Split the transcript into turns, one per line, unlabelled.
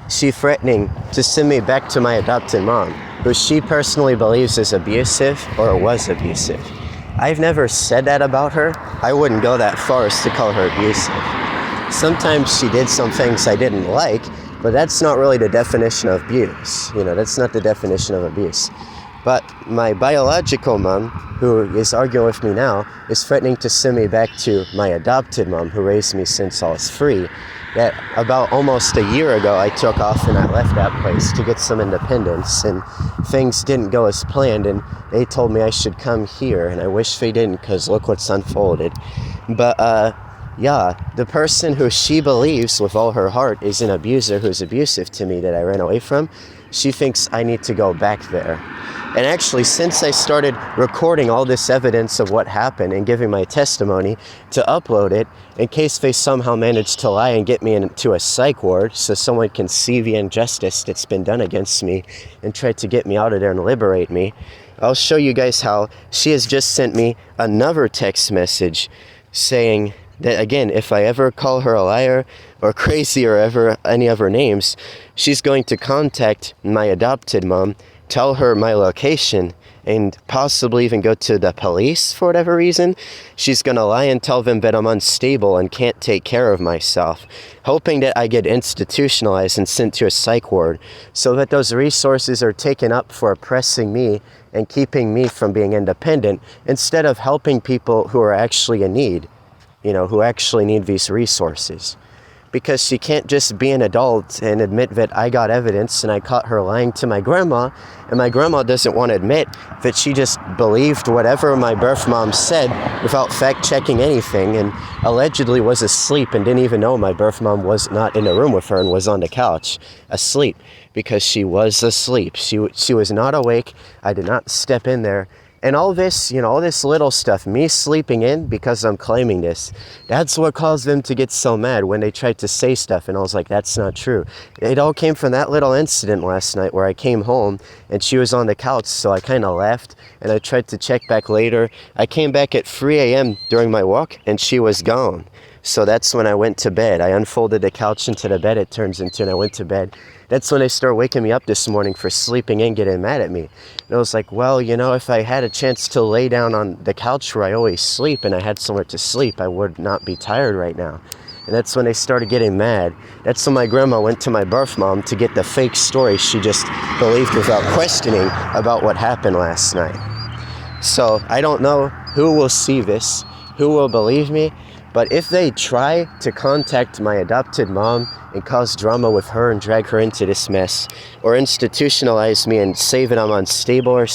she threatening to send me back to my adopted mom, who she personally believes is abusive or was abusive. I've never said that about her. I wouldn't go that far as to call her abusive. Sometimes she did some things I didn't like, but that's not really the definition of abuse. That's not the definition of abuse. But my biological mom, who is arguing with me now, is threatening to send me back to my adopted mom, who raised me since I was 3. That about almost a year ago, I took off and I left that place to get some independence, and things didn't go as planned, and they told me I should come here, and I wish they didn't, because look what's unfolded. But the person who she believes with all her heart is an abuser who's abusive to me that I ran away from, she thinks I need to go back there. And actually, since I started recording all this evidence of what happened and giving my testimony to upload it, in case they somehow manage to lie and get me into a psych ward so someone can see the injustice that's been done against me and try to get me out of there and liberate me, I'll show you guys how she has just sent me another text message saying that, again, if I ever call her a liar or crazy or ever any other names, she's going to contact my adopted mom, tell her my location, and possibly even go to the police for whatever reason. She's going to lie and tell them that I'm unstable and can't take care of myself, hoping that I get institutionalized and sent to a psych ward so that those resources are taken up for oppressing me and keeping me from being independent, instead of helping people who are actually in need, who actually need these resources. Because she can't just be an adult and admit that I got evidence and I caught her lying to my grandma, and my grandma doesn't want to admit that she just believed whatever my birth mom said without fact-checking anything, and allegedly was asleep and didn't even know my birth mom was not in the room with her and was on the couch asleep, because she was asleep. She was not awake. I did not step in there. And all this, all this little stuff, me sleeping in because I'm claiming this, that's what caused them to get so mad when they tried to say stuff. And I was like, that's not true. It all came from that little incident last night where I came home and she was on the couch. So I kind of left and I tried to check back later. I came back at 3 a.m. during my walk and she was gone. So that's when I went to bed. I unfolded the couch into the bed it turns into, and I went to bed. That's when they started waking me up this morning for sleeping in, getting mad at me. And I was like, well, if I had a chance to lay down on the couch where I always sleep and I had somewhere to sleep, I would not be tired right now. And that's when they started getting mad. That's when my grandma went to my birth mom to get the fake story she just believed without questioning about what happened last night. So I don't know who will see this, who will believe me. But if they try to contact my adopted mom and cause drama with her and drag her into this mess, or institutionalize me and say that I'm unstable or